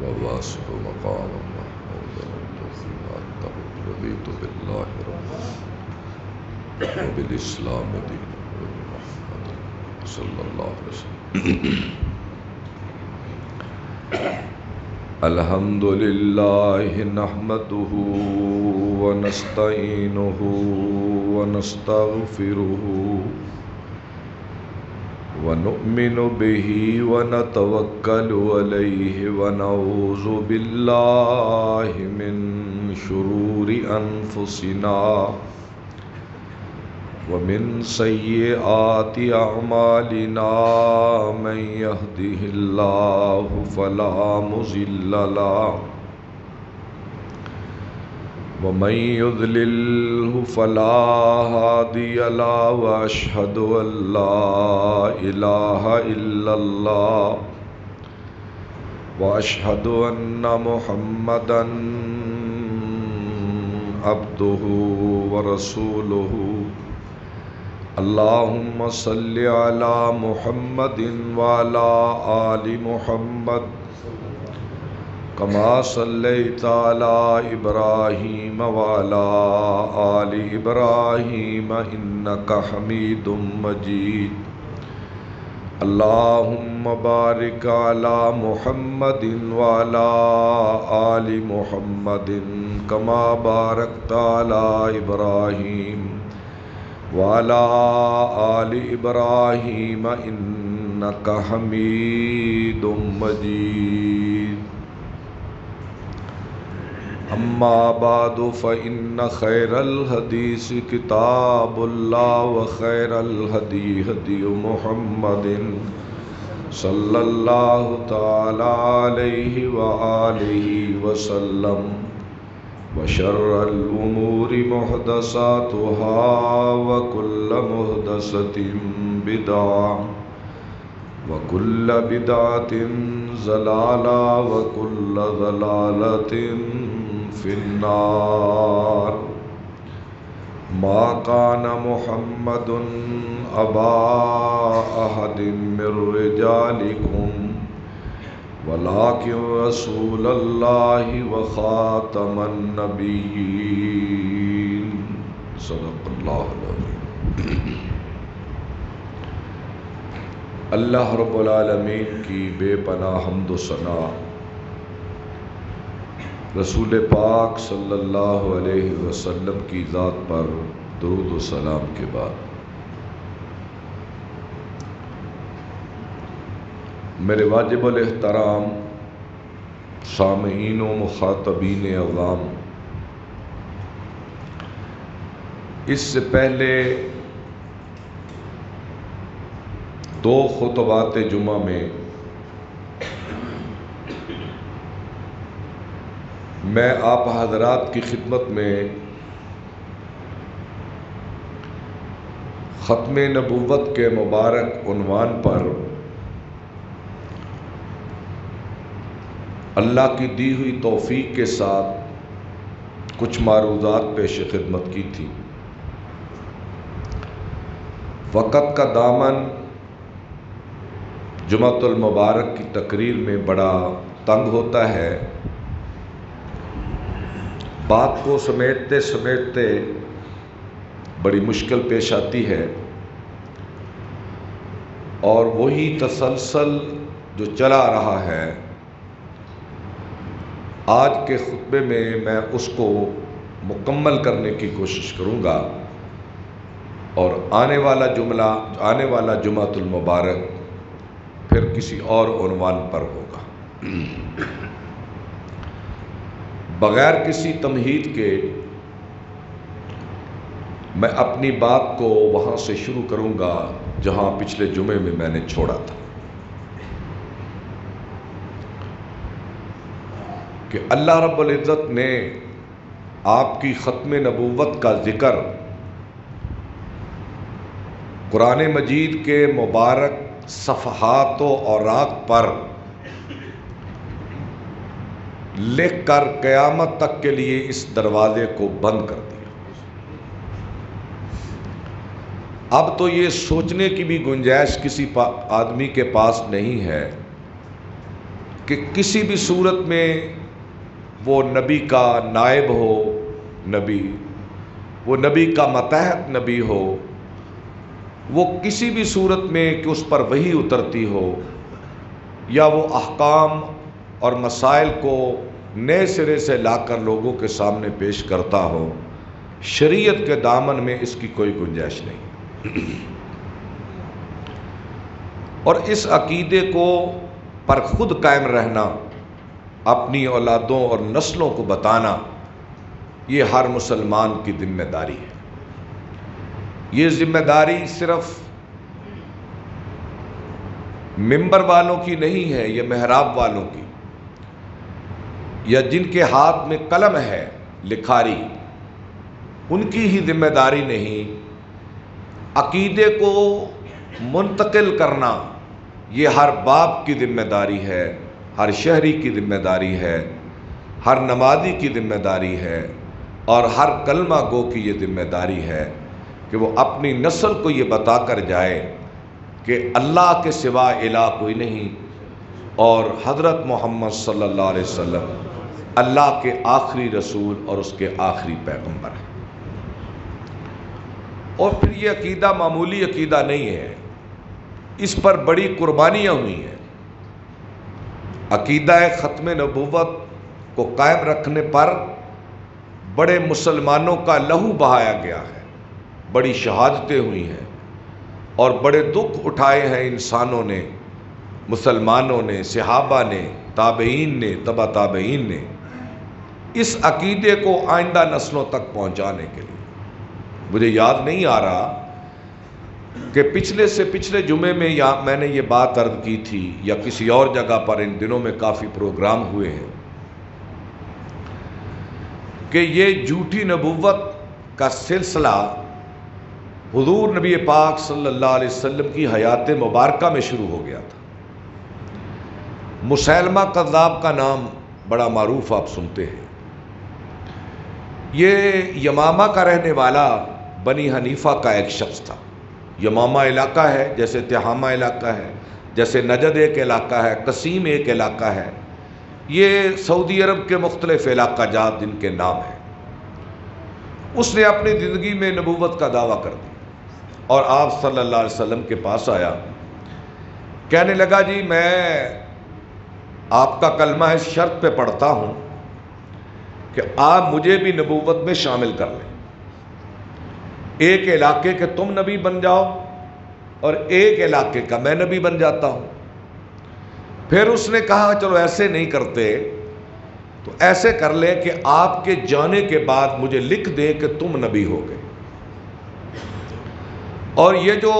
وواسع مقاما محمودا الذي رضيت بالله ربا وبالإسلام دينا وبمحمد صلى الله عليه وسلم. الحمد لله نحمده ونستعينه ونستغفره ونؤمن به ونتوكل عليه ونعوذ بالله من شرور أنفسنا ومن سيئات أعمالنا من يهده الله فلا مضل له ومن يضلله فلا هادي له وأشهد أن لا إله إلا الله وأشهد أن محمدا عبده ورسوله. اللهم صل على محمد وعلى آل محمد كما صليت على إبراهيم وعلى آل إبراهيم إنك حميد مجيد. اللهم بارك على محمد وعلى آل محمد كما باركت على إبراهيم وعلى آل إبراهيم إنك حميد مجيد. أما بعد فإن خير الحديث كتاب الله وخير الهدي هدي محمد صلى الله تعالى عليه وآله وسلم وشر الأمور محدثاتها وكل محدثة بدعة وكل بدعة ضلالة وكل ضلالة في النار. ما كان محمد أبا أحد من رجالكم ولكن رسول الله وخاتم النبيين. صدق اللہ العظیم. اللہ رب العالمین کی بے پناہ حمد و ثنا، رسول پاک صلی اللہ علیہ وسلم کی ذات پر درود و سلام کے بعد میرے واجب الاحترام سامعین و مخاطبین عوام، اس سے پہلے دو خطبات جمعہ میں میں آپ حضرات کی خدمت میں ختم نبوت کے مبارک عنوان پر اللہ کی دی ہوئی توفیق کے ساتھ کچھ معروضات پیش خدمت کی تھی. وقت کا دامن جمعۃ المبارک کی تقریر میں بڑا تنگ ہوتا ہے. بات کو سمیٹتے سمیٹتے بڑی مشکل پیش آتی ہے، اور وہی تسلسل جو چلا رہا ہے آج کے خطبے میں میں اس کو مکمل کرنے کی کوشش کروں گا، اور آنے والا جمعۃ المبارک پھر کسی اور عنوان پر ہوگا. بغیر کسی تمہید کے میں اپنی بات کو وہاں سے شروع کروں گا جہاں پچھلے جمعے میں میں نے چھوڑا تھا، کہ اللہ رب العزت نے آپ کی ختم نبوت کا ذکر قرآن مجید کے مبارک صفحات و اوراق پر لکھ کر قیامت تک کے لیے اس دروازے کو بند کر دیا. اب تو یہ سوچنے کی بھی گنجائش کسی آدمی کے پاس نہیں ہے کہ کسی بھی صورت میں وہ نبی کا نائب ہو نبی، وہ نبی کا ماتحت نبی ہو، وہ کسی بھی صورت میں کہ اس پر وحی اترتی ہو یا وہ احکام اور مسائل کو نئے سرے سے لا کر لوگوں کے سامنے پیش کرتا ہو، شریعت کے دامن میں اس کی کوئی گنجائش نہیں۔ اور اس عقیدے کو پر خود قائم رہنا، اپنی اولادوں اور نسلوں کو بتانا، یہ ہر مسلمان کی ذمہ داری ہے۔ یہ ذمہ داری صرف ممبر والوں کی نہیں ہے، یہ محراب والوں کی، یا جن کے ہاتھ میں قلم ہے لکھاری، ان کی ہی ذمہ داری نہیں۔ عقیدے کو منتقل کرنا یہ ہر باپ کی ذمہ داری ہے، ہر شہری کی ذمہ داری ہے، ہر نمازی کی ذمہ داری ہے، اور ہر کلمہ گو کی یہ ذمہ داری ہے کہ وہ اپنی نسل کو یہ بتا کر جائے کہ اللہ کے سوا الہ کوئی نہیں، اور حضرت محمد صلی اللہ علیہ وسلم اللہ کے آخری رسول اور اس کے آخری پیغمبر ہیں۔ اور پھر یہ عقیدہ معمولی عقیدہ نہیں ہے، اس پر بڑی قربانیاں ہوئی ہیں۔ عقیدہ ختم نبوت کو قائم رکھنے پر بڑے مسلمانوں کا لہو بہایا گیا ہے، بڑی شہادتیں ہوئی ہیں، اور بڑے دکھ اٹھائے ہیں انسانوں نے، مسلمانوں نے، صحابہ نے، تابعین نے، تبع تابعین نے، اس عقیدے کو آئندہ نسلوں تک پہنچانے کے لیے۔ مجھے یاد نہیں آ رہا کہ پچھلے سے پچھلے جمعے میں یا میں نے یہ بات عرض کی تھی یا کسی اور جگہ پر، ان دنوں میں کافی پروگرام ہوئے ہیں کہ یہ جھوٹی نبوت کا سلسلہ حضور نبی پاک صلی اللہ علیہ وسلم کی حیات مبارکہ میں شروع ہو گیا تھا۔ مسیلمہ کذاب کا نام بڑا معروف آپ سنتے ہیں۔ یہ یمامہ کا رہنے والا بنی حنیفہ کا ایک شخص تھا۔ یمامہ علاقہ ہے، جیسے تہامہ علاقہ ہے، جیسے نجد ایک علاقہ ہے، قسیم ایک علاقہ ہے، یہ سعودی عرب کے مختلف علاقہ جات جن کے نام ہیں۔ اس نے اپنی زندگی میں نبوت کا دعویٰ کر دیا اور آپ صلی اللہ علیہ وسلم کے پاس آیا، کہنے لگا جی میں آپ کا کلمہ اس شرط پہ پڑھتا ہوں کہ آپ مجھے بھی نبوت میں شامل کر لیں، ایک علاقے کے تم نبی بن جاؤ اور ایک علاقے کا میں نبی بن جاتا ہوں۔ پھر اس نے کہا چلو ایسے نہیں کرتے تو ایسے کر لے کہ آپ کے جانے کے بعد مجھے لکھ دے کہ تم نبی ہو گئے، اور یہ جو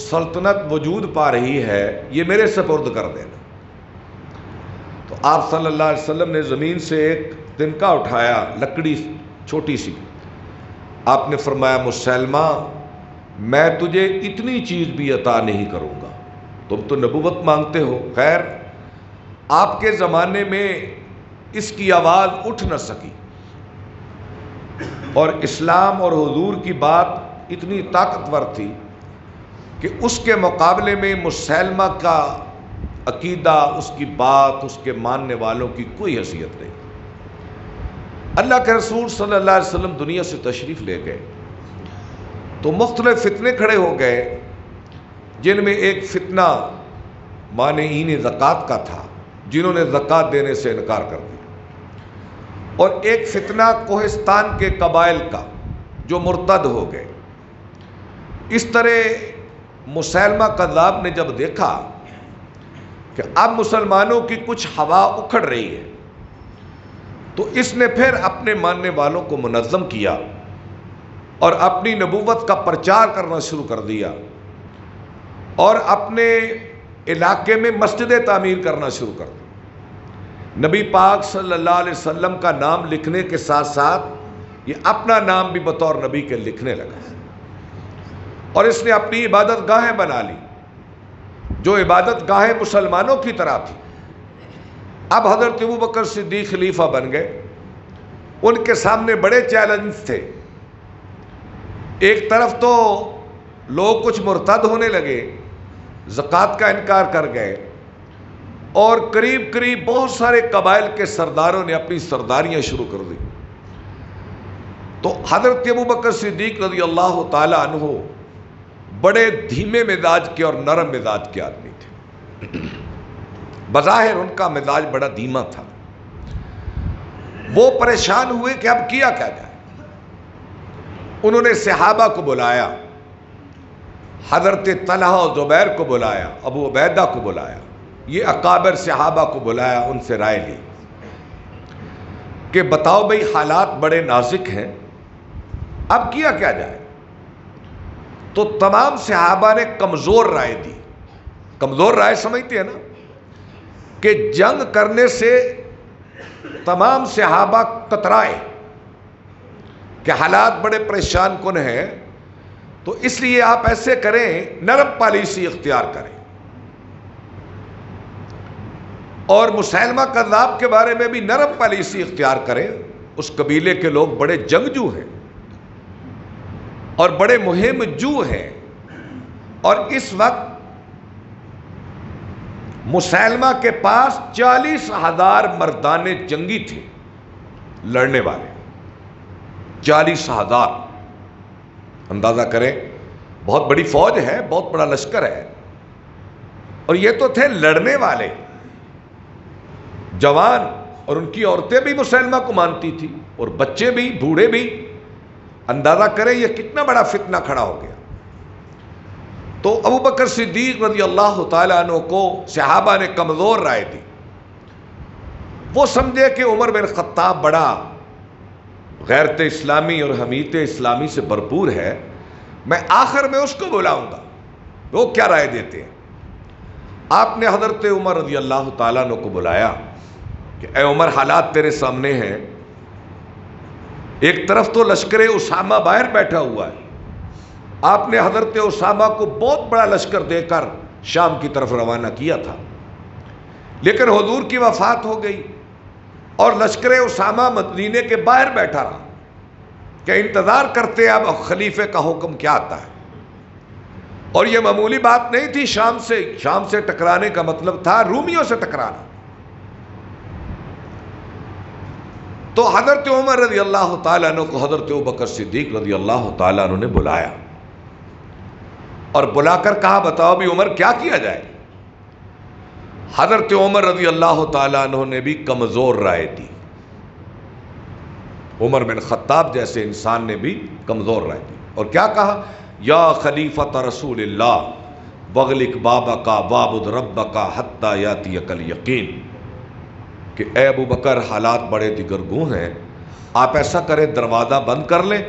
سلطنت وجود پا رہی ہے یہ میرے سپرد کر دینا۔ تو آپ صلی اللہ علیہ وسلم نے زمین سے ایک تنکا اٹھایا، لکڑی چھوٹی سی، آپ نے فرمایا مسلمہ میں تجھے اتنی چیز بھی عطا نہیں کروں گا، تم تو نبوت مانگتے ہو۔ خیر آپ کے زمانے میں اس کی آواز اٹھ نہ سکی، اور اسلام اور حضور کی بات اتنی طاقتور تھی کہ اس کے مقابلے میں مسلمہ کا عقیدہ، اس کی بات، اس کے ماننے والوں کی کوئی حیثیت نہیں۔ اللہ کے رسول صلی اللہ علیہ وسلم دنیا سے تشریف لے گئے تو مختلف فتنے کھڑے ہو گئے، جن میں ایک فتنہ مانعین زکوٰۃ کا تھا، جنہوں نے زکوٰۃ دینے سے انکار کر دیا، اور ایک فتنہ کوہستان کے قبائل کا جو مرتد ہو گئے۔ اس طرح مسیلمہ کذاب نے جب دیکھا کہ اب مسلمانوں کی کچھ ہوا اکھڑ رہی ہے تو اس نے پھر اپنے ماننے والوں کو منظم کیا اور اپنی نبوت کا پرچار کرنا شروع کر دیا، اور اپنے علاقے میں مسجدیں تعمیر کرنا شروع کر دی۔ نبی پاک صلی اللہ علیہ وسلم کا نام لکھنے کے ساتھ ساتھ یہ اپنا نام بھی بطور نبی کے لکھنے لگا، اور اس نے اپنی عبادت گاہیں بنا لی جو عبادت گاہیں مسلمانوں کی طرح تھی۔ اب حضرت ابوبکر صدیق خلیفہ بن گئے، ان کے سامنے بڑے چیلنج تھے۔ ایک طرف تو لوگ کچھ مرتد ہونے لگے، زکوٰۃ کا انکار کر گئے، اور قریب قریب بہت سارے قبائل کے سرداروں نے اپنی سرداریاں شروع کر دی. تو حضرت ابوبکر صدیق رضی اللہ تعالی عنہ بڑے دھیمے مزاج کے اور نرم مزاج کے آدمی تھے. بظاہر ان کا مزاج بڑا دھیما تھا. وہ پریشان ہوئے کہ اب کیا جائے. انہوں نے صحابہ کو بلایا، حضرت طلحہ و زبیر کو بلایا، ابو عبیدہ کو بلایا، یہ اکابر صحابہ کو بلایا، ان سے رائے لی کہ بتاؤ بھئی حالات بڑے نازک ہیں، اب کیا جائے. تو تمام صحابہ نے کمزور رائے دی. کمزور رائے سمجھتے ہیں نا، کہ جنگ کرنے سے تمام صحابہ کترائے کہ حالات بڑے پریشان کن ہیں، تو اس لیے آپ ایسے کریں، نرم پالیسی اختیار کریں. اور مسیلمہ کذاب کے بارے میں بھی نرم پالیسی اختیار کریں. اس قبیلے کے لوگ بڑے جنگجو ہیں اور بڑے مہم جو ہیں، اور اس وقت مسیلمہ کے پاس 40,000 مردان جنگی تھے لڑنے والے. 40,000 اندازہ کریں، بہت بڑی فوج ہے، بہت بڑا لشکر ہے. اور یہ تو تھے لڑنے والے جوان، اور ان کی عورتیں بھی مسیلمہ کو مانتی تھی، اور بچے بھی، بوڑھے بھی. اندازہ کریں یہ کتنا بڑا فتنہ کھڑا ہو گیا. تو ابوبکر صدیق رضی اللہ تعالیٰ عنہ کو صحابہ نے کمزور رائے دی. وہ سمجھے کہ عمر بن خطاب بڑا غیرت اسلامی اور حمیت اسلامی سے بھرپور ہے، میں آخر میں اس کو بلاؤں گا، وہ کیا رائے دیتے ہیں. آپ نے حضرت عمر رضی اللہ تعالیٰ عنہ کو بلایا کہ اے عمر، حالات تیرے سامنے ہیں. ایک طرف تو لشکر اسامہ باہر بیٹھا ہوا ہے. آپ نے حضرت اسامہ کو بہت بڑا لشکر دے کر شام کی طرف روانہ کیا تھا، لیکن حضور کی وفات ہو گئی اور لشکر اسامہ مدینے کے باہر بیٹھا رہا کہ انتظار کرتے اب خلیفے کا حکم کیا آتا ہے. اور یہ معمولی بات نہیں تھی. شام سے ٹکرانے کا مطلب تھا رومیوں سے ٹکرانا. تو حضرت عمر رضی اللہ تعالیٰ عنہ کو حضرت ابوبکر صدیق رضی اللہ تعالیٰ عنہ نے بلایا اور بلا کر کہا بتاؤ بھی عمر کیا کیا جائے. حضرت عمر رضی اللہ تعالیٰ عنہ نے بھی کمزور رائے دی. عمر بن خطاب جیسے انسان نے بھی کمزور رائے دی اور کیا کہا، یا خلیفۃ رسول اللہ وغلق بابک وعبد ربک حتی یاتیک الیقین، کہ اے ابو بکر حالات بڑے دگرگوں ہیں، آپ ایسا کریں دروازہ بند کر لیں،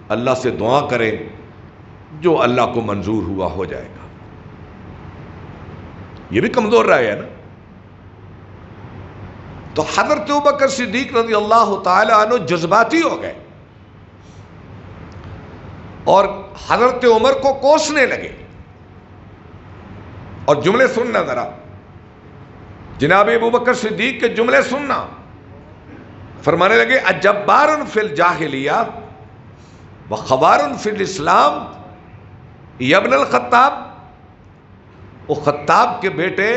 اللہ سے دعا کریں، جو اللہ کو منظور ہوا ہو جائے گا. یہ بھی کمزور رائے ہے نا. تو حضرت ابوبکر صدیق رضی اللہ تعالی عنہ جذباتی ہو گئے اور حضرت عمر کو کوسنے لگے. اور جملے سننا ذرا، جناب ابوبکر صدیق کے جملے سننا. فرمانے لگے اجبار فی الجاہلیہ وخوار فی الاسلام یا ابن الخطاب. وہ خطاب کے بیٹے،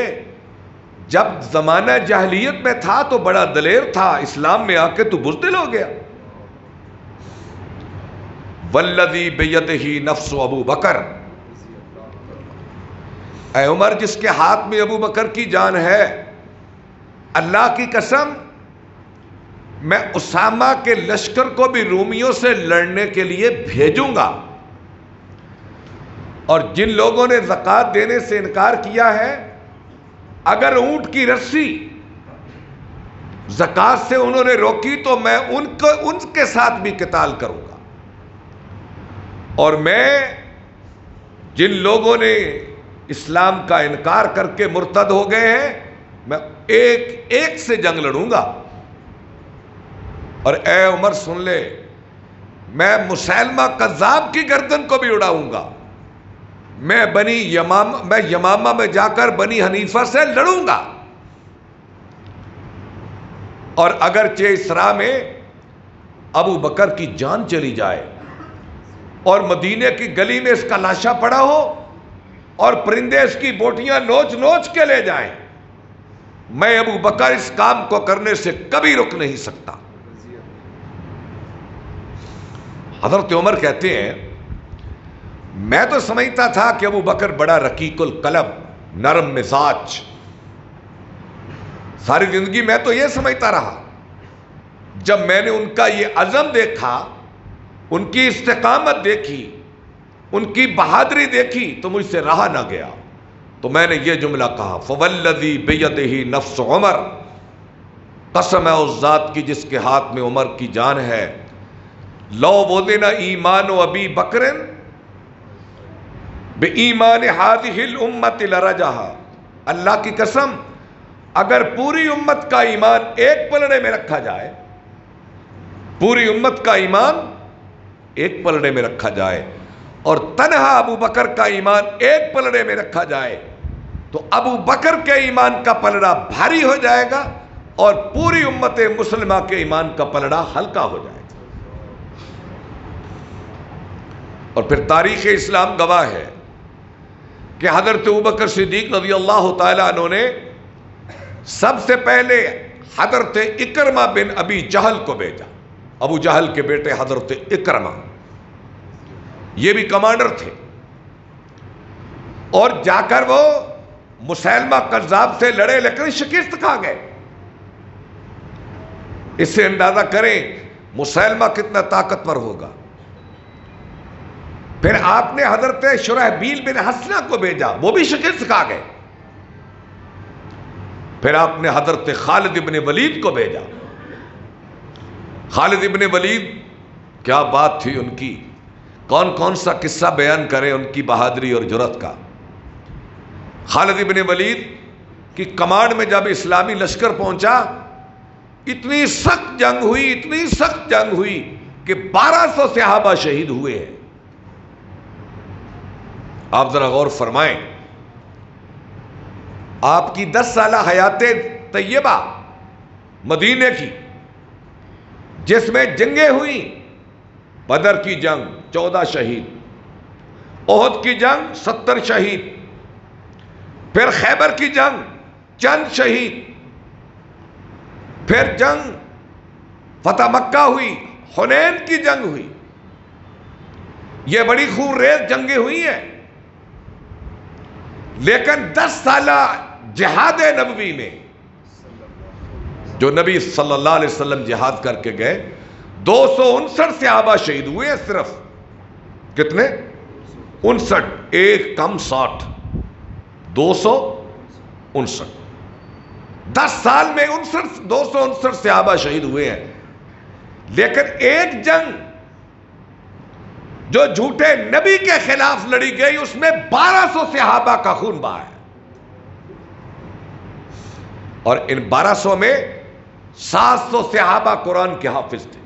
جب زمانہ جاہلیت میں تھا تو بڑا دلیر تھا، اسلام میں آ کے تو بزدل ہو گیا. والذی بیدہ نفس ابو بکر، اے عمر جس کے ہاتھ میں ابو بکر کی جان ہے، اللہ کی قسم میں اسامہ کے لشکر کو بھی رومیوں سے لڑنے کے لیے بھیجوں گا. اور جن لوگوں نے زکوٰۃ دینے سے انکار کیا ہے، اگر اونٹ کی رسی زکوٰۃ سے انہوں نے روکی تو میں ان کے ساتھ بھی قتال کروں گا. اور میں جن لوگوں نے اسلام کا انکار کر کے مرتد ہو گئے ہیں، میں ایک سے جنگ لڑوں گا. اور اے عمر سن لے، میں مسیلمہ کذاب کی گردن کو بھی اڑاؤں گا. میں یمامہ میں جا کر بنی حنیفہ سے لڑوں گا. اور اگرچہ اسرا میں ابو بکر کی جان چلی جائے اور مدینے کی گلی میں اس کا لاشا پڑا ہو اور پرندے اس کی بوٹیاں نوچ نوچ کے لے جائیں، میں ابو بکر اس کام کو کرنے سے کبھی رک نہیں سکتا۔ حضرت عمر کہتے ہیں میں تو سمجھتا تھا کہ ابو بکر بڑا رقیق القلب، نرم مزاج، ساری زندگی میں تو یہ سمجھتا رہا۔ جب میں نے ان کا یہ عزم دیکھا، ان کی استقامت دیکھی، ان کی بہادری دیکھی تو مجھ سے رہا نہ گیا، تو میں نے یہ جملہ کہا فوالذی بیدہ نفس عمر، قسم ہے اس ذات کی جس کے ہاتھ میں عمر کی جان ہے، لو وزن ایمان ابی بکر بایمان ہذہ الامت لرجہ، اللہ کی قسم اگر پوری امت کا ایمان ایک پلڑے میں رکھا جائے، پوری امت کا ایمان ایک پلڑے میں رکھا جائے اور تنہا ابو بکر کا ایمان ایک پلڑے میں رکھا جائے تو ابو بکر کے ایمان کا پلڑا بھاری ہو جائے گا اور پوری امت مسلمہ کے ایمان کا پلڑا ہلکا ہو جائے گا۔ اور پھر تاریخ اسلام گواہ ہے کہ حضرت ابوبکر صدیق رضی اللہ تعالیٰ عنہ نے سب سے پہلے حضرت اکرمہ بن ابی جہل کو بھیجا، ابو جہل کے بیٹے حضرت اکرمہ، یہ بھی کمانڈر تھے، اور جا کر وہ مسیلمہ کذاب سے لڑے لیکن شکست کھا گئے۔ اس سے اندازہ کریں مسیلمہ کتنا طاقتور ہوگا۔ پھر آپ نے حضرت شرحبیل بن حسنہ کو بھیجا، وہ بھی شکست کھا گئے۔ پھر آپ نے حضرت خالد بن ولید کو بھیجا۔ خالد بن ولید، کیا بات تھی ان کی، کون کون سا قصہ بیان کریں ان کی بہادری اور جرأت کا۔ خالد بن ولید کی کمانڈ میں جب اسلامی لشکر پہنچا، اتنی سخت جنگ ہوئی، اتنی سخت جنگ ہوئی کہ 1200 صحابہ شہید ہوئے ہیں۔ آپ ذرا غور فرمائیں، آپ کی 10 سالہ حیات طیبہ مدینے کی، جس میں جنگیں ہوئیں، بدر کی جنگ 14 شہید، احد کی جنگ 70 شہید، پھر خیبر کی جنگ چند شہید، پھر جنگ فتح مکہ ہوئی، حنین کی جنگ ہوئی، یہ بڑی خون ریز جنگیں ہوئی ہیں۔ لیکن 10 سالہ جہاد نبوی میں جو نبی صلی اللہ علیہ وسلم جہاد کر کے گئے، 259 صحابہ شہید ہوئے ہیں صرف۔ کتنے؟ 59، ایک کم 60، 259۔ 10 سال میں 259 صحابہ شہید ہوئے ہیں۔ لیکن ایک جنگ جو جھوٹے نبی کے خلاف لڑی گئی، اس میں 1200 صحابہ کا خون بہا ہے، اور ان 1200 میں 700 صحابہ قرآن کے حافظ تھے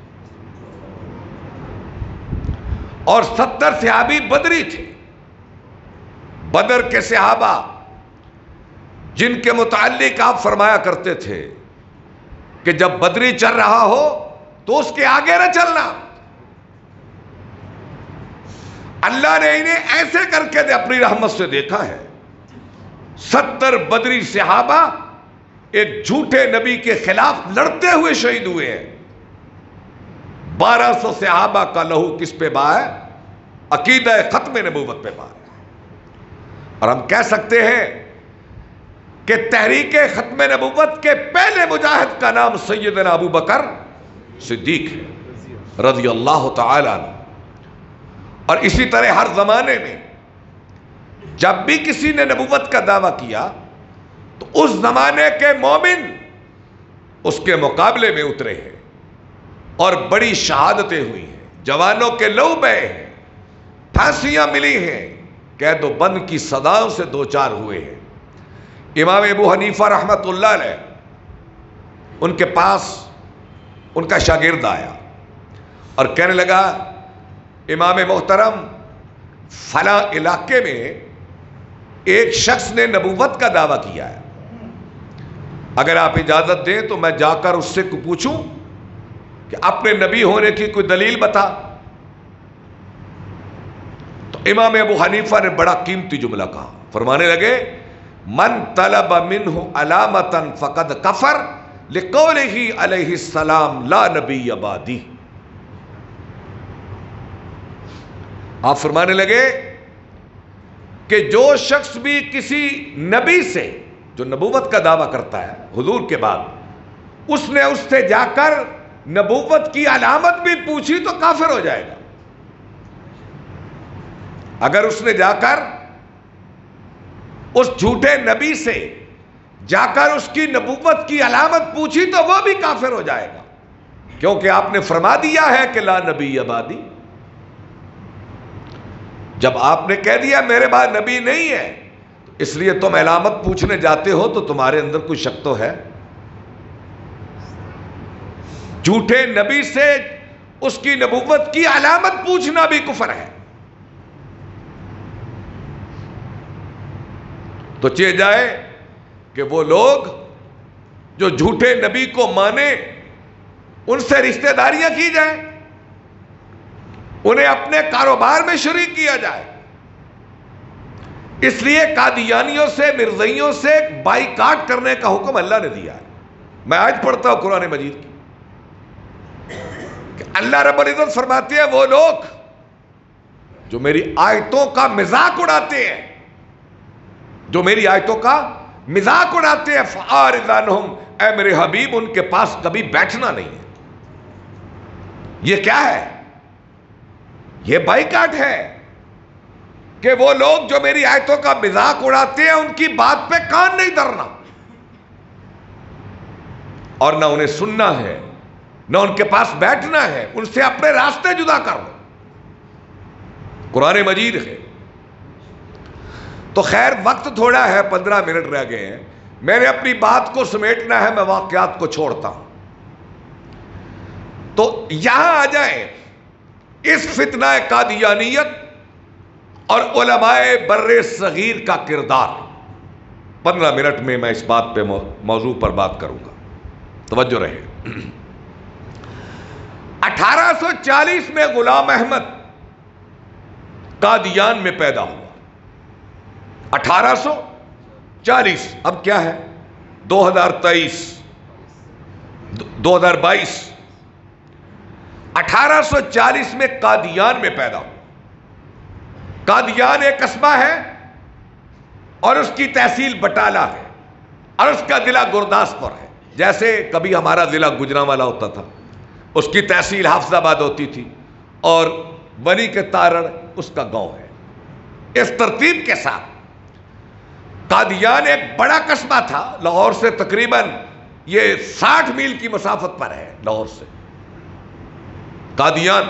اور 70 صحابی بدری تھے۔ بدر کے صحابہ جن کے متعلق آپ فرمایا کرتے تھے کہ جب بدری چل رہا ہو تو اس کے آگے نہ چلنا، اللہ نے انہیں ایسے کر کے اپنی رحمت سے دیکھا ہے۔ 70 بدری صحابہ ایک جھوٹے نبی کے خلاف لڑتے ہوئے شہید ہوئے ہیں۔ 1200 صحابہ کا لہو کس پہ بہا ہے؟ عقیدہ ختم نبوت پہ بہا ہے۔ اور ہم کہہ سکتے ہیں کہ تحریک ختم نبوت کے پہلے مجاہد کا نام سیدنا ابو بکر صدیق ہے رضی اللہ تعالی عنہ۔ اور اسی طرح ہر زمانے میں جب بھی کسی نے نبوت کا دعویٰ کیا تو اس زمانے کے مومن اس کے مقابلے میں اترے ہیں اور بڑی شہادتیں ہوئی ہیں، جوانوں کے لہو بہے ہیں، پھانسیاں ملی ہیں، قید و بند کی سزاؤں سے دوچار ہوئے ہیں۔ امام ابو حنیفہ رحمۃ اللہ علیہ، ان کے پاس ان کا شاگرد آیا اور کہنے لگا امام محترم، فلاں علاقے میں ایک شخص نے نبوت کا دعویٰ کیا ہے، اگر آپ اجازت دیں تو میں جا کر اس سے پوچھوں کہ اپنے نبی ہونے کی کوئی دلیل بتا۔ تو امام ابو حنیفہ نے بڑا قیمتی جملہ کہا، فرمانے لگے من طلب منہ علامتاً فقد کفر لقولہ علیہ السلام لا نبی بعدی. آپ فرمانے لگے کہ جو شخص بھی کسی نبی سے جو نبوت کا دعویٰ کرتا ہے حضور کے بعد، اس نے اس سے جا کر نبوت کی علامت بھی پوچھی تو کافر ہو جائے گا. اگر اس نے جا کر اس جھوٹے نبی سے جا کر اس کی نبوت کی علامت پوچھی تو وہ بھی کافر ہو جائے گا، کیونکہ آپ نے فرما دیا ہے کہ لا نبی بعدی. جب آپ نے کہہ دیا میرے بعد نبی نہیں ہے، اس لیے تم علامت پوچھنے جاتے ہو تو تمہارے اندر کوئی شک تو ہے. جھوٹے نبی سے اس کی نبوت کی علامت پوچھنا بھی کفر ہے. تو چاہے جائے کہ وہ لوگ جو جھوٹے نبی کو مانے ان سے رشتہ داریاں کی جائیں، انہیں اپنے کاروبار میں شریک کیا جائے. اس لیے قادیانیوں سے، مرزائیوں سے بائیکاٹ کرنے کا حکم اللہ نے دیا ہے. میں آج پڑھتا ہوں قرآن مجید کی کہ اللہ رب العزت فرماتے ہیں وہ لوگ جو میری آیتوں کا مذاق اڑاتے ہیں، جو میری آیتوں کا مذاق اڑاتے ہیں، فَأَعْرِضْ عَنْهُمْ، اے میرے حبیب ان کے پاس کبھی بیٹھنا نہیں ہے. یہ کیا ہے؟ یہ بائیکاٹ ہے کہ وہ لوگ جو میری آیتوں کا مذاق اڑاتے ہیں ان کی بات پہ کان نہیں دھرنا، اور نہ انہیں سننا ہے، نہ ان کے پاس بیٹھنا ہے، ان سے اپنے راستے جدا کر لو. قرآن مجید ہے. تو خیر وقت تھوڑا ہے، 15 منٹ رہ گئے ہیں، میں نے اپنی بات کو سمیٹنا ہے، میں واقعات کو چھوڑتا ہوں. تو یہاں آ جائیں اس فتنہ قادیانیت اور علماء بر صغیر کا کردار. 15 منٹ میں اس بات پہ موضوع پر بات کروں گا، توجہ رہے. 1840 میں غلام احمد قادیان میں پیدا ہوا. 1840، اب کیا ہے 2023 2022. 1840 میں قادیان میں پیدا ہوا. قادیان ایک قصبہ ہے اور اس کی تحصیل بٹالہ ہے اور اس کا ضلع گرداسپور ہے. جیسے کبھی ہمارا ضلع گجرانوالا ہوتا تھا، اس کی تحصیل حافظ آباد ہوتی تھی اور بنی کے تارڑ اس کا گاؤں ہے. اس ترتیب کے ساتھ قادیان ایک بڑا قصبہ تھا. لاہور سے تقریباً یہ 60 میل کی مسافت پر ہے. لاہور سے قادیان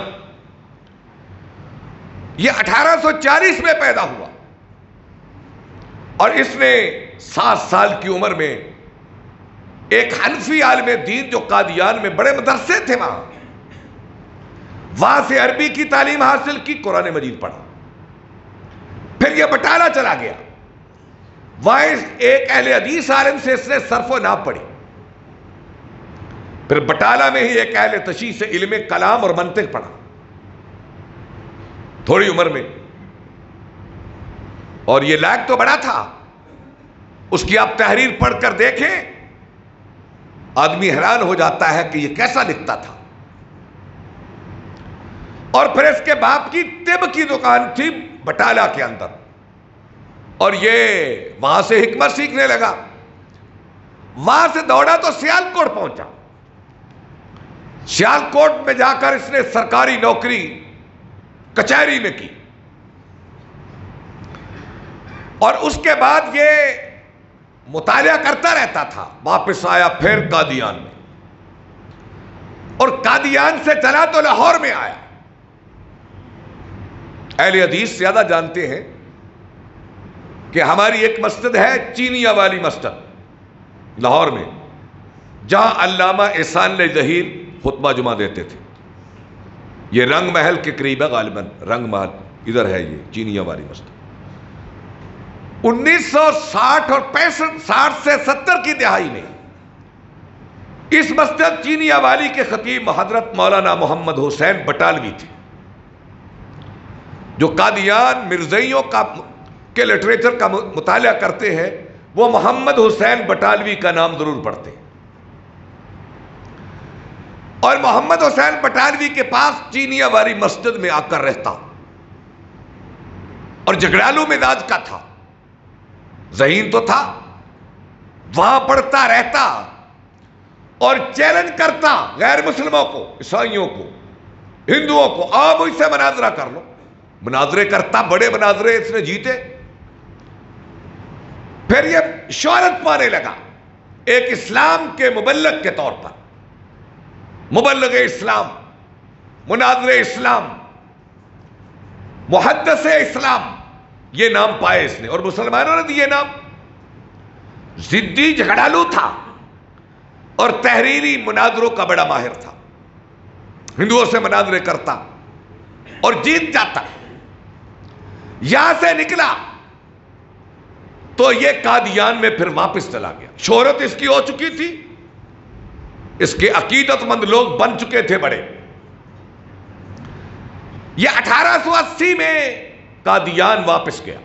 یہ 1840 میں پیدا ہوا اور اس نے 7 سال کی عمر میں ایک حنفی عالم دین جو قادیان میں بڑے مدرسے تھے وہاں سے عربی کی تعلیم حاصل کی، قرآن مجید پڑھا. پھر یہ بٹالہ چلا گیا، وہاں ایک اہل حدیث عالم سے اس نے صرف و نحو پڑھی. پھر بٹالہ میں ہی ایک اہل تشیع سے علم کلام اور منطق پڑھا تھوڑی عمر میں. اور یہ لائق تو بڑا تھا، اس کی آپ تحریر پڑھ کر دیکھیں آدمی حیران ہو جاتا ہے کہ یہ کیسا لکھتا تھا. اور پھر اس کے باپ کی طب کی دکان تھی بٹالہ کے اندر، اور یہ وہاں سے حکمت سیکھنے لگا. وہاں سے دوڑا تو سیالکوٹ پہنچا. سیالکوٹ میں جا کر اس نے سرکاری نوکری کچہری میں کی، اور اس کے بعد یہ مطالعہ کرتا رہتا تھا. واپس آیا پھر قادیان میں، اور قادیان سے چلا تو لاہور میں آیا. اہل حدیث زیادہ جانتے ہیں کہ ہماری ایک مسجد ہے چینیا والی مسجد لاہور میں، جہاں علامہ احسان علی ظہیر خطبہ جمعہ دیتے تھے. یہ رنگ محل کے قریب ہے، غالباً رنگ محل ادھر ہے یہ چینیا والی مسجد. 1960 اور 60 سے 70 کی دہائی میں اس مسجد چینیا والی کے خطیب حضرت مولانا محمد حسین بٹالوی تھے، جو قادیان مرزائیوں کے لٹریچر کا مطالعہ کرتے ہیں. وہ محمد حسین بٹالوی کا نام ضرور پڑھتے، اور محمد حسین بٹالوی کے پاس چینیا والی مسجد میں آ کر رہتا، اور جھگڑالو مزاج کا تھا، ذہین تو تھا، وہاں پڑھتا رہتا اور چیلنج کرتا غیر مسلموں کو، عیسائیوں کو، ہندوؤں کو، آپ اس سے مناظرہ کر لو۔ مناظرے کرتا، بڑے مناظرے اس نے جیتے۔ پھر یہ شہرت پانے لگا ایک اسلام کے مبلغ کے طور پر، مبلغ اسلام، مناظر اسلام، محدث اسلام، یہ نام پائے اس نے، اور مسلمانوں نے دیے نام۔ ضدی جھگڑالو تھا اور تحریری مناظروں کا بڑا ماہر تھا، ہندوؤں سے مناظرے کرتا اور جیت جاتا۔ یہاں سے نکلا تو یہ قادیان میں پھر واپس چلا گیا، شہرت اس کی ہو چکی تھی، اس کے عقیدت مند لوگ بن چکے تھے بڑے۔ یہ 1880 میں قادیان واپس گیا،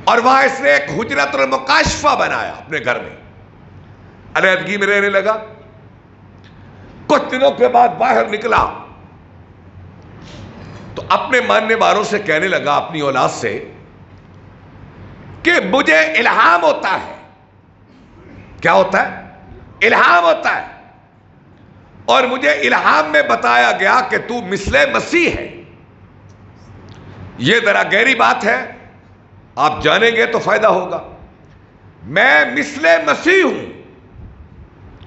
اور وہاں اس نے ایک حجرت المکاشفہ بنایا اپنے گھر میں، علیحدگی میں رہنے لگا۔ کچھ دنوں کے بعد باہر نکلا تو اپنے ماننے والوں سے کہنے لگا، اپنی اولاد سے، کہ مجھے الہام ہوتا ہے۔ کیا ہوتا ہے؟ الہام ہوتا ہے، اور مجھے الہام میں بتایا گیا کہ تو مثل مسیح ہے۔ یہ ذرا گہری بات ہے، آپ جانیں گے تو فائدہ ہوگا۔ میں مثل مسیح ہوں۔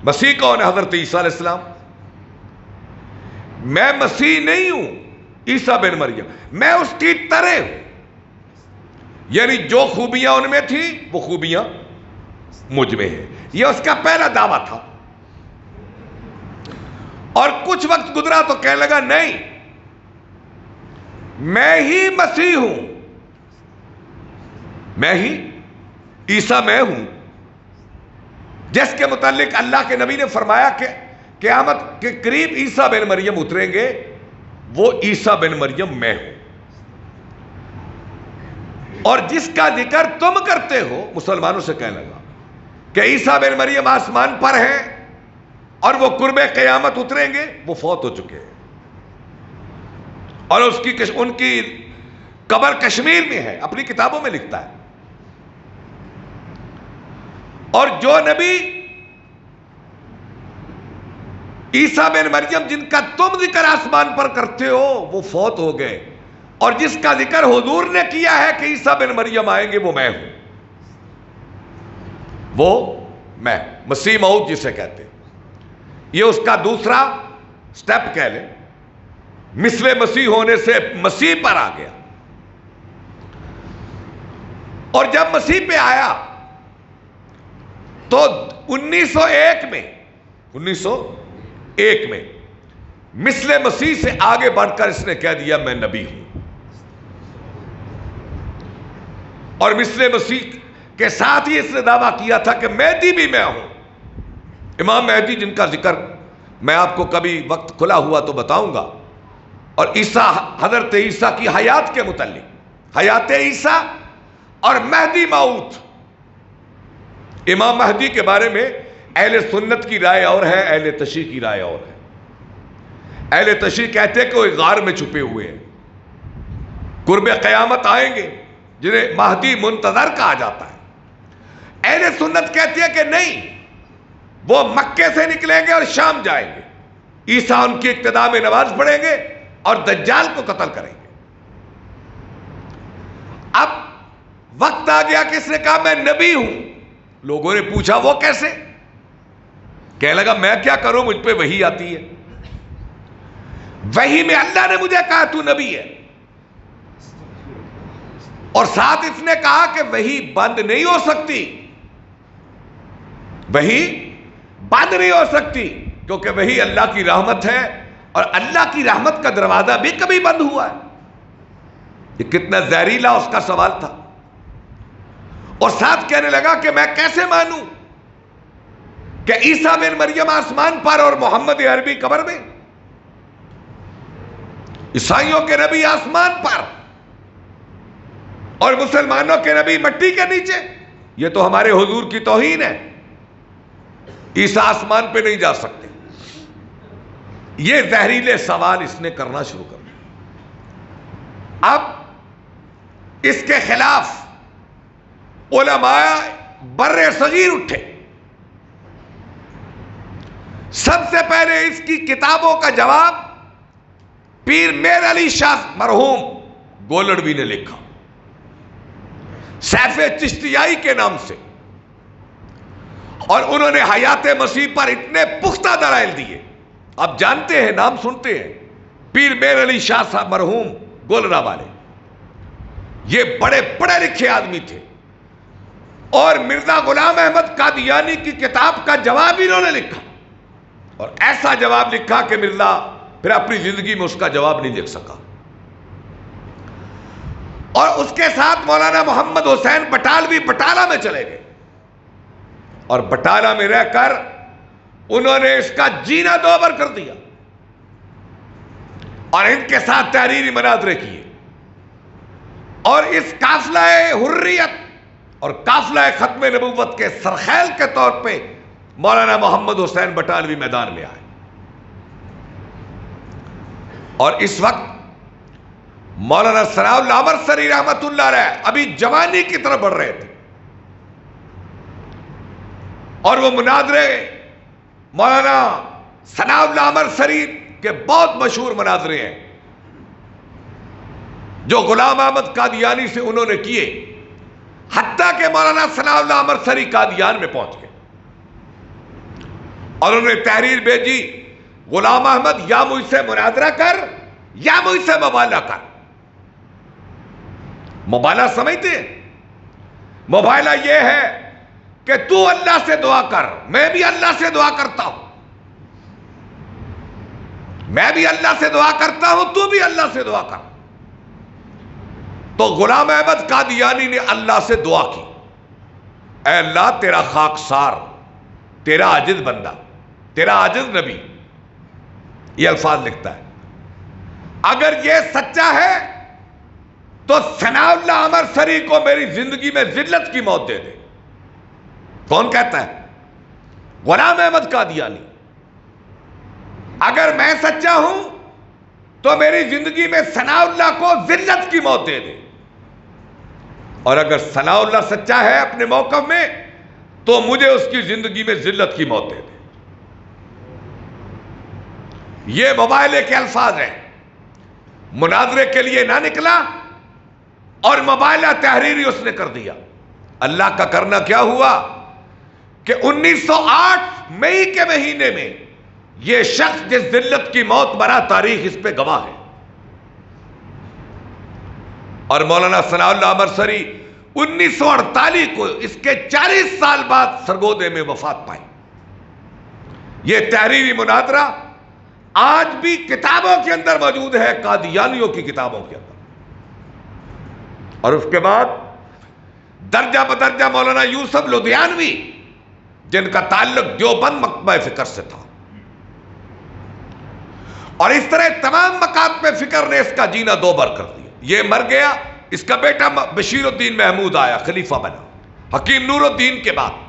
مسیح کون ہے؟ حضرت عیسیٰ علیہ السلام۔ میں مسیح نہیں ہوں، عیسیٰ بن مریم، میں اس کی طرح ہوں، یعنی جو خوبیاں ان میں تھیں وہ خوبیاں مجھ میں ہیں۔ یہ اس کا پہلا دعویٰ تھا، اور کچھ وقت گزرا تو کہنے لگا، نہیں، میں ہی مسیح ہوں، میں ہی عیسیٰ میں ہوں، جس کے متعلق اللہ کے نبی نے فرمایا کہ قیامت کے قریب عیسیٰ بن مریم اتریں گے، وہ عیسیٰ بن مریم میں ہوں۔ اور جس کا ذکر تم کرتے ہو، مسلمانوں سے کہنے لگا کہ عیسیٰ بن مریم آسمان پر ہیں اور وہ قرب قیامت اتریں گے، وہ فوت ہو چکے ہیں، اور ان کی قبر کشمیر میں ہے، اپنی کتابوں میں لکھتا ہے۔ اور جو نبی عیسیٰ بن مریم جن کا تم ذکر آسمان پر کرتے ہو، وہ فوت ہو گئے، اور جس کا ذکر حضور نے کیا ہے کہ عیسیٰ بن مریم آئیں گے، وہ میں ہوں، وہ میں، مسیح موعود جسے کہتے ہیں۔ یہ اس کا دوسرا سٹیپ کہہ لیں، مثل مسیح ہونے سے مسیح پر آ گیا۔ اور جب مسیح پہ آیا تو 1901 میں مثل مسیح سے آگے بڑھ کر اس نے کہہ دیا، میں نبی ہوں۔ اور مثل مسیح کے ساتھ ہی اس نے دعویٰ کیا تھا کہ مہدی بھی میں ہوں، امام مہدی جن کا ذکر میں آپ کو کبھی وقت کھلا ہوا تو بتاؤں گا۔ اور حضرت عیسیٰ کی حیات کے متعلق، حیات عیسیٰ اور مہدی موعود، امام مہدی کے بارے میں اہل سنت کی رائے اور ہے، اہل تشیع کی رائے اور ہے۔ اہل تشیع کہتے ہیں کہ وہ غار میں چھپے ہوئے ہیں، قرب قیامت آئیں گے، جنہیں مہدی منتظر کہا جاتا ہے۔ اہل سنت کہتے ہیں کہ نہیں، وہ مکے سے نکلیں گے اور شام جائیں گے، عیسیٰ ان کی اقتداء میں نماز پڑھیں گے اور دجال کو قتل کریں گے۔ اب وقت آ گیا کہ اس نے کہا میں نبی ہوں۔ لوگوں نے پوچھا وہ کیسے؟ کہنے لگا میں کیا کروں، مجھ پہ وحی آتی ہے، وحی میں اللہ نے مجھے کہا تو نبی ہے، اور ساتھ اس نے کہا کہ وحی بند نہیں ہو سکتی، وحی بند نہیں ہو سکتی، کیونکہ وحی اللہ کی رحمت ہے، اور اللہ کی رحمت کا دروازہ بھی کبھی بند ہوا ہے؟ یہ کتنا زہریلا اس کا سوال تھا۔ اور ساتھ کہنے لگا کہ میں کیسے مانوں کہ عیسیٰ بن مریم آسمان پر اور محمد عربی قبر میں، عیسائیوں کے نبی آسمان پر اور مسلمانوں کے نبی مٹی کے نیچے؟ یہ تو ہمارے حضور کی توہین ہے، عیسیٰ آسمان پہ نہیں جا سکتے. یہ زہریلے سوال اس نے کرنا شروع کر دیا. اب اس کے خلاف علماء بر صغیر اٹھے. سب سے پہلے اس کی کتابوں کا جواب پیر میر علی شاہ مرحوم گولڑوی نے لکھا، سیف چشتیائی کے نام سے، اور انہوں نے حیات مسیح پر اتنے پختہ دلائل دیے. آپ جانتے ہیں، نام سنتے ہیں، پیر میر علی شاہ صاحب مرحوم گولڑا والے. یہ بڑے پڑھے لکھے آدمی تھے، اور مرزا غلام احمد قادیانی کی کتاب کا جواب انہوں نے لکھا، اور ایسا جواب لکھا کہ مرزا پھر اپنی زندگی میں اس کا جواب نہیں لکھ سکا. اور اس کے ساتھ مولانا محمد حسین بٹالوی بٹالہ میں چلے گئے، اور بٹالہ میں رہ کر انہوں نے اس کا جینا دوبر کر دیا، اور ان کے ساتھ تحریری مناظرے کیے. اور اس قافلہ حریت اور قافلہ ختم نبوت کے سرخیل کے طور پہ مولانا محمد حسین بٹالوی میدان میں آئے. اور اس وقت مولانا ثناء اللہ امرسری رحمت اللہ علیہ ابھی جوانی کی طرف بڑھ رہے تھے، اور وہ مناظرے مولانا ثناء اللہ امرسری کے بہت مشہور مناظرے ہیں جو غلام احمد قادیانی سے انہوں نے کیے، حتیٰ کہ مولانا ثناء اللہ امرسری قادیان میں پہنچ گئے، اور انہوں نے تحریر بھیجی، غلام احمد یا مجھ سے مناظرہ کر یا مجھ سے مبالغہ کر. مبالغہ سمجھتے ہیں؟ مبالغہ یہ ہے کہ تو اللہ سے دعا کر، میں بھی اللہ سے دعا کرتا ہوں، میں بھی اللہ سے دعا کرتا ہوں، تو بھی اللہ سے دعا کر. تو غلام احمد قادیانی نے اللہ سے دعا کی، اے اللہ تیرا خاکسار، تیرا عاجز بندہ، تیرا عاجز نبی، یہ الفاظ لکھتا ہے، اگر یہ سچا ہے تو ثناء اللہ امرسری کو میری زندگی میں ذلت کی موت دے دے. کون کہتا ہے؟ غلام احمد قادیانی. اگر میں سچا ہوں تو میری زندگی میں ثناء اللہ کو ذلت کی موت دے دے، اور اگر ثناء اللہ سچا ہے اپنے موقف میں تو مجھے اس کی زندگی میں ذلت کی موت دے دے. یہ مباہلے کے الفاظ ہیں. مناظرے کے لیے نہ نکلا اور مباہلہ تحریری اس نے کر دیا. اللہ کا کرنا کیا ہوا کہ 1908 مئی کے مہینے میں یہ شخص جس ذلت کی موت مرا، تاریخ اس پہ گواہ ہے. اور مولانا ثناء اللہ امرسری 1948 کو، اس کے 40 سال بعد سرگودے میں وفات پائی. یہ تحریری مناظرہ آج بھی کتابوں کے اندر موجود ہے، قادیانیوں کی کتابوں کے اندر. اور اس کے بعد درجہ بدرجہ مولانا یوسف لدھیانوی، جن کا تعلق دیوبند مکتبہ فکر سے تھا، اور اس طرح تمام مکاتب فکر نے اس کا جینا دو بر کر دیا. یہ مر گیا، اس کا بیٹا بشیر الدین محمود آیا، خلیفہ بنا حکیم نور الدین کے بعد.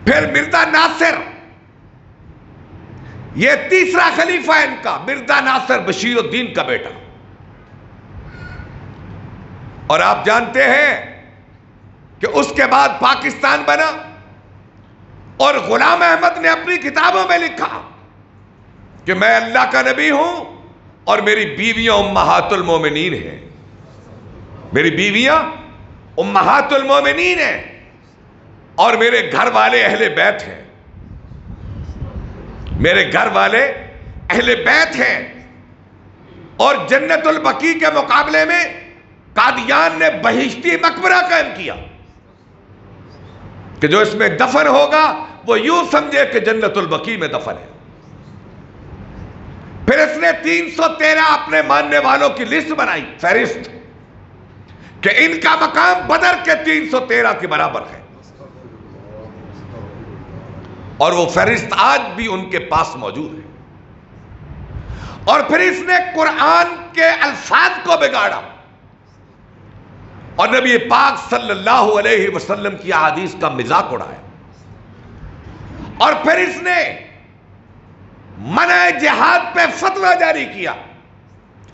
پھر مرزا ناصر، یہ تیسرا خلیفہ ان کا، مرزا ناصر بشیر الدین کا بیٹا. اور آپ جانتے ہیں کہ اس کے بعد پاکستان بنا، اور غلام احمد نے اپنی کتابوں میں لکھا کہ میں اللہ کا نبی ہوں اور میری بیویاں امہات المومنین ہیں. میری بیویاں امہات المومنین ہیں اور میرے گھر والے اہل بیت ہیں. میرے گھر والے اہل بیت ہیں. اور جنت البقیع کے مقابلے میں قادیان نے بہشتی مقبرہ قائم کیا کہ جو اس میں دفن ہوگا وہ یوں سمجھے کہ جنت البقیع میں دفن ہے. پھر اس نے 313 اپنے ماننے والوں کی لسٹ بنائی، فہرست، کہ ان کا مقام بدر کے 313 کے برابر ہے. اور وہ فہرست آج بھی ان کے پاس موجود ہے. اور پھر اس نے قرآن کے الفاظ کو بگاڑا. اور نبی پاک صلی اللہ علیہ وسلم کی احادیث کا مذاق اڑایا، اور پھر اس نے منع جہاد پہ فتویٰ جاری کیا۔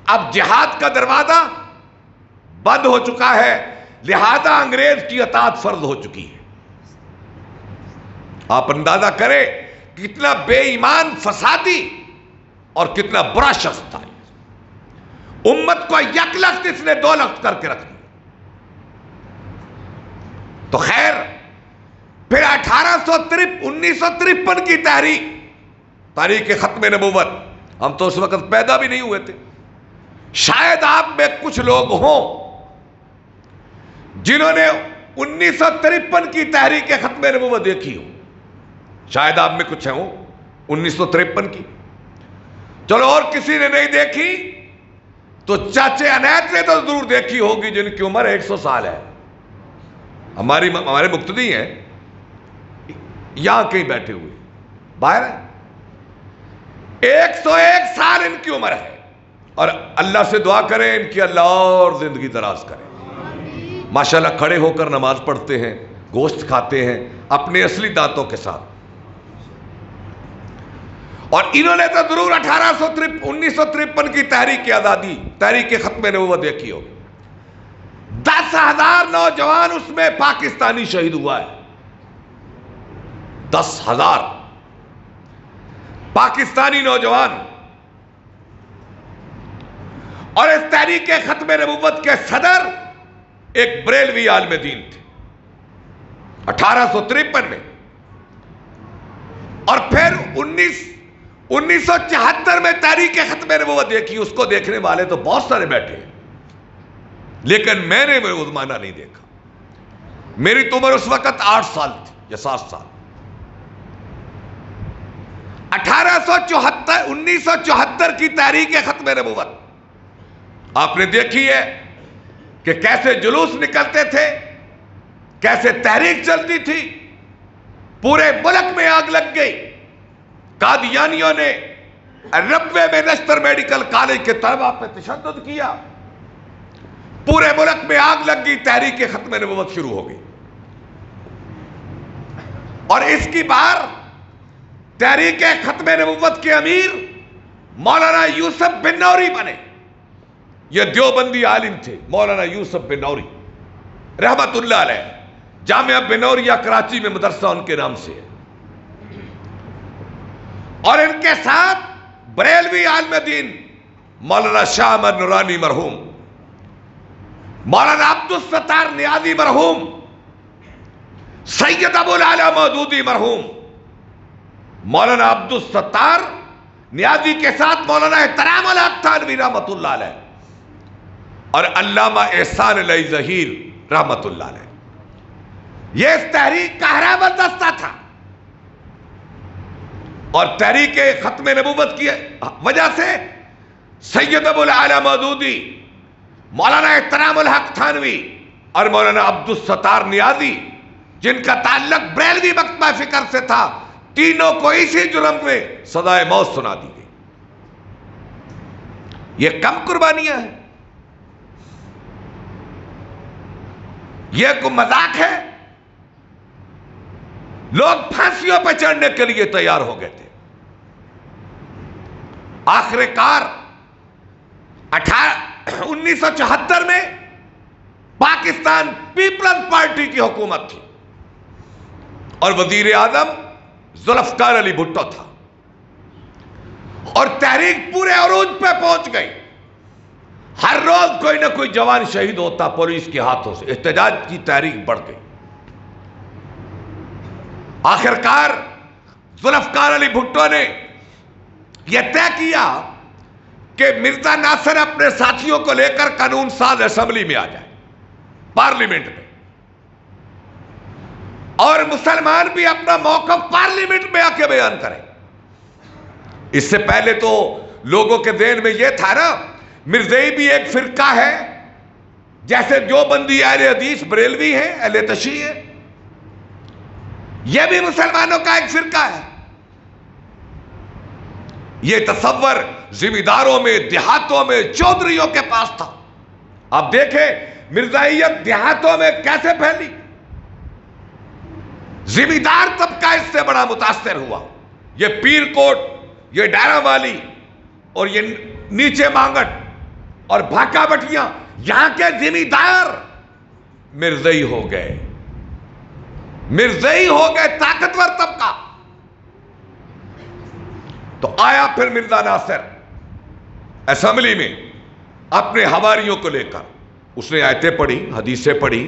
اب جہاد کا دروازہ بند ہو چکا ہے، لہذا انگریز کی اطاعت فرض ہو چکی ہے۔ آپ اندازہ کریں کتنا بے ایمان، فسادی اور کتنا برا شخص تھا۔ امت کو یک لخت اس نے 2 لخت کر کے رکھ دیا۔ تو خیر پھر 1953 کی تاریخ ختم نبوت، ہم تو اس وقت پیدا بھی نہیں ہوئے تھے، شاید آپ میں کچھ لوگ ہوں جنہوں نے 1953 کی تحریک ختم نبوت دیکھی ہو، شاید آپ میں کچھ ہوں 1953 کی، چلو اور کسی نے نہیں دیکھی تو چاچے عنایت نے تو ضرور دیکھی ہوگی، جن کی عمر 100 سال ہے، ہمارے مقتدی ہیں، یہاں کہیں بیٹھے ہوئے باہر ہیں، 101 سال ان کی عمر ہے، اور اللہ سے دعا کریں ان کی اللہ اور زندگی دراز کرے۔ ماشاءاللہ کھڑے ہو کر نماز پڑھتے ہیں، گوشت کھاتے ہیں اپنے اصلی دانتوں کے ساتھ، اور انہوں نے تو ضرور 1953 کی تحریک آزادی، تحریک ختم نبوت دیکھی ہوگی۔ 10,000 نوجوان اس میں پاکستانی شہید ہوا ہے، 10,000 پاکستانی نوجوان، اور اس تحریک ختم نبوت کے صدر ایک بریلوی عالم دین تھے 1853 میں، اور پھر 1974 میں تحریک ختم نبوت دیکھی۔ اس کو دیکھنے والے تو بہت سارے بیٹھے ہیں، لیکن میں نے وہ زمانہ نہیں دیکھا۔ میری تو عمر اس وقت 8 سال تھی یا 7 سال۔ 1974 کی تحریک ختم نبوت آپ نے دیکھی ہے کہ کیسے جلوس نکلتے تھے، کیسے تحریک چلتی تھی، پورے ملک میں آگ لگ گئی۔ قادیانیوں نے 90 میں نشتر میڈیکل کالج کے طلبہ پہ تشدد کیا، پورے ملک میں آگ لگ گئی، تحریک ختم نبوت شروع ہو گئی، اور اس کی بار تحریک ختم نبوت کے امیر مولانا یوسف بن نوری بنے۔ یہ دیوبندی عالم تھے مولانا یوسف بن نوری رحمت اللہ علیہ، جامعہ بن نوریہ کراچی میں مدرسہ ان کے نام سے ہے، اور ان کے ساتھ بریلوی عالم دین مولانا شاہ احمد نورانی مرحوم، مولانا عبدالستار نیازی مرحوم، سید ابو العلا مودودی مرحوم، مولانا عبدالستار نیازی کے ساتھ مولانا احترام الحق تھانوی رحمت اللہ علیہ، اور علامہ احسان علی ظہیر رحمت اللہ علیہ۔ یہ اس تحریک کا حرامت دستہ تھا، اور تحریک ختم نبوت کی وجہ سے سید ابو العلا مودودی، مولانا احترام الحق تھانوی اور مولانا عبدالستار نیازی، جن کا تعلق بریلوی مکتبہ فکر سے تھا، تینوں کو اسی جرم میں سزائے موت سنا دی گئی۔ یہ کم قربانیاں ہیں؟ یہ کوئی مذاق ہے؟ لوگ پھانسیوں پہ چڑھنے کے لیے تیار ہو گئے تھے۔ آخر کار 1974 میں پاکستان پیپلز پارٹی کی حکومت تھی، اور وزیر اعظم ذوالفقار علی بھٹو تھا، اور تحریک پورے عروج پہ پہنچ گئی۔ ہر روز کوئی نہ کوئی جوان شہید ہوتا پولیس کے ہاتھوں سے، احتجاج کی تحریک بڑھ گئی۔ آخرکار ذوالفقار علی بھٹو نے یہ طے کیا کہ مرزا ناصر اپنے ساتھیوں کو لے کر قانون ساز اسمبلی میں آ جائے، پارلیمنٹ میں، اور مسلمان بھی اپنا موقف پارلیمنٹ میں آ کے بیان کریں۔ اس سے پہلے تو لوگوں کے ذہن میں یہ تھا نا، مرزائی بھی ایک فرقہ ہے، جیسے دیوبندی اہل حدیث بریلوی ہیں، اہل تشیع ہے، یہ بھی مسلمانوں کا ایک فرقہ ہے۔ یہ تصور زمینداروں میں، دیہاتوں میں، چودھریوں کے پاس تھا۔ آپ دیکھیں مرزائیت دیہاتوں میں کیسے پھیلی؟ زمیندار طبقہ اس سے بڑا متاثر ہوا. یہ پیر کوٹ، یہ ڈیرہ والی اور یہ نیچے مانگٹ اور بھاکا بٹیاں، یہاں کے زمیندار مرزائی ہو گئے، مرزائی ہو گئے، طاقتور طبقہ. تو آیا پھر مرزا ناصر اسمبلی میں اپنے حواریوں کو لے کر، اس نے آیتیں پڑھی، حدیثیں پڑھی،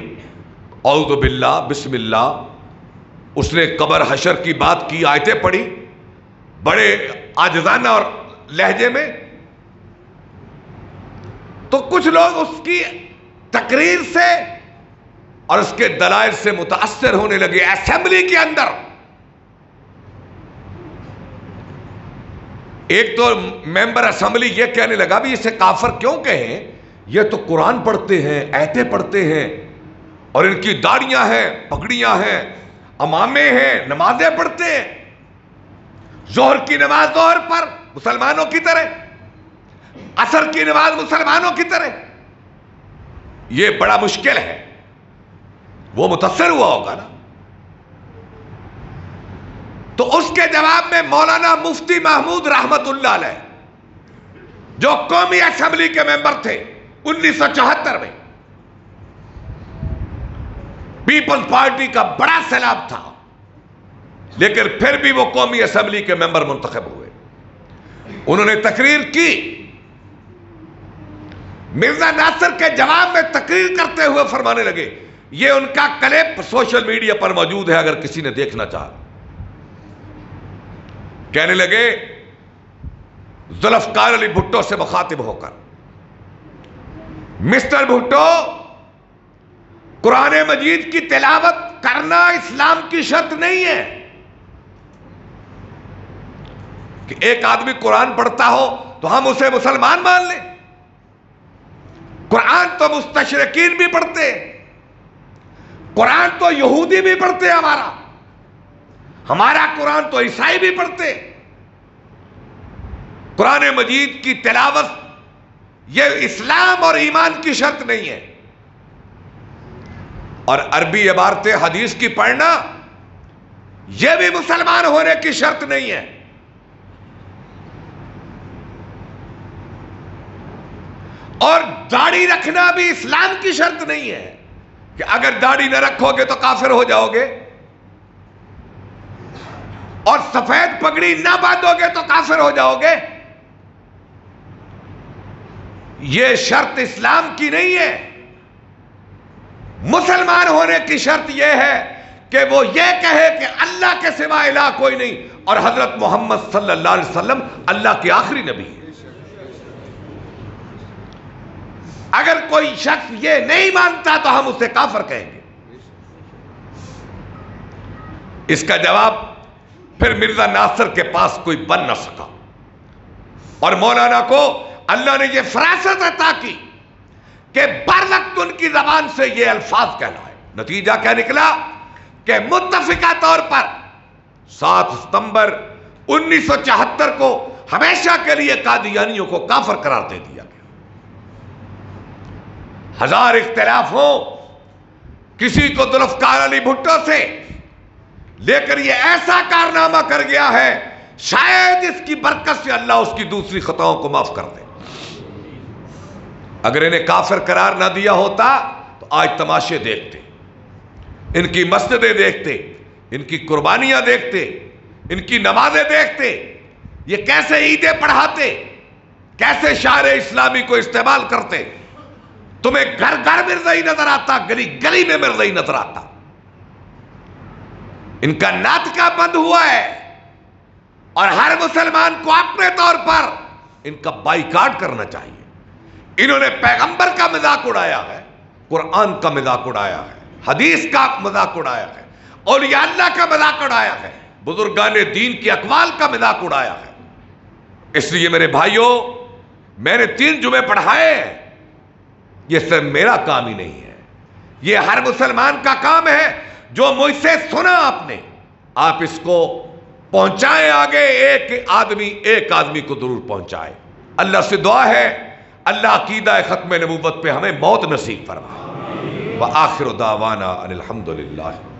اعوذ باللہ، بسم اللہ، اس نے قبر حشر کی بات کی، آیتیں پڑھی بڑے عاجزانہ اور لہجے میں. تو کچھ لوگ اس کی تقریر سے اور اس کے دلائل سے متاثر ہونے لگے. اسمبلی کے اندر ایک تو ممبر اسمبلی یہ کہنے لگا بھی اسے کافر کیوں کہیں، یہ تو قرآن پڑھتے ہیں، آیتیں پڑھتے ہیں، اور ان کی داڑیاں ہیں، پگڑیاں ہیں، امامے ہیں، نمازیں پڑھتے ہیں، ظہر کی نماز ظہر پر مسلمانوں کی طرح، عصر کی نماز مسلمانوں کی طرح. یہ بڑا مشکل ہے. وہ متاثر ہوا ہوگا نا. تو اس کے جواب میں مولانا مفتی محمود رحمت اللہ علیہ، جو قومی اسمبلی کے ممبر تھے 1974 میں، پیپلز پارٹی کا بڑا سیلاب تھا، لیکن پھر بھی وہ قومی اسمبلی کے ممبر منتخب ہوئے. انہوں نے تقریر کی. مرزا ناصر کے جواب میں تقریر کرتے ہوئے فرمانے لگے، یہ ان کا کلپ سوشل میڈیا پر موجود ہے اگر کسی نے دیکھنا چاہا. کہنے لگے ذوالفقار علی بھٹو سے مخاطب ہو کر، مسٹر بھٹو، قرآن مجید کی تلاوت کرنا اسلام کی شرط نہیں ہے کہ ایک آدمی قرآن پڑھتا ہو تو ہم اسے مسلمان مان لیں. قرآن تو مستشرقین بھی پڑھتے، قرآن تو یہودی بھی پڑھتے، ہمارا قرآن تو عیسائی بھی پڑھتے. قرآن مجید کی تلاوت یہ اسلام اور ایمان کی شرط نہیں ہے. اور عربی عبارتیں حدیث کی پڑھنا یہ بھی مسلمان ہونے کی شرط نہیں ہے. اور داڑھی رکھنا بھی اسلام کی شرط نہیں ہے کہ اگر داڑھی نہ رکھو گے تو کافر ہو جاؤ گے، اور سفید پگڑی نہ باندھو گے تو کافر ہو جاؤ گے. یہ شرط اسلام کی نہیں ہے. مسلمان ہونے کی شرط یہ ہے کہ وہ یہ کہے کہ اللہ کے سوا الہ کوئی نہیں، اور حضرت محمد صلی اللہ علیہ وسلم اللہ کے آخری نبی ہے. اگر کوئی شخص یہ نہیں مانتا تو ہم اسے کافر کہیں گے. اس کا جواب پھر مرزا ناصر کے پاس کوئی بن نہ سکا، اور مولانا کو اللہ نے یہ فراست عطا کی کہ بر وقت ان کی زبان سے یہ الفاظ کہلائے. نتیجہ کیا نکلا کہ متفقہ طور پر 7 ستمبر 1974 کو ہمیشہ کے لیے قادیانیوں کو کافر قرار دے دیا گیا. ہزار اختلاف ہو کسی کو ذوالفقار علی بھٹو سے، لیکن یہ ایسا کارنامہ کر گیا ہے شاید اس کی برکت سے اللہ اس کی دوسری خطاؤں کو معاف کر دے. اگر انہیں کافر قرار نہ دیا ہوتا تو آج تماشے دیکھتے، ان کی مسجدیں دیکھتے، ان کی قربانیاں دیکھتے، ان کی نمازیں دیکھتے، یہ کیسے عیدیں پڑھاتے، کیسے شعار اسلامی کو استعمال کرتے. تمہیں گھر گھر مرزائی نظر آتا، گلی گلی میں مرزائی نظر آتا. ان کا ناطقہ بند ہوا ہے، اور ہر مسلمان کو اپنے طور پر ان کا بائیکاٹ کرنا چاہیے. انہوں نے پیغمبر کا مذاق اڑایا ہے، قرآن کا مذاق اڑایا ہے، حدیث کا مذاق اڑایا ہے، اولیاء اللہ کا مذاق اڑایا ہے، بزرگان دین کی اقوال کا مذاق اڑایا ہے. اس لیے میرے بھائیوں، میں نے 3 جمعے پڑھائے ہیں. یہ صرف میرا کام ہی نہیں ہے، یہ ہر مسلمان کا کام ہے. جو مجھ سے سنا آپ نے، آپ اس کو پہنچائیں آگے. ایک آدمی کو ضرور پہنچائے. اللہ سے دعا ہے اللہ عقیدہ ختم نبوت پہ ہمیں موت نصیب فرمائے. وآخر دعوانا ان الحمد للہ.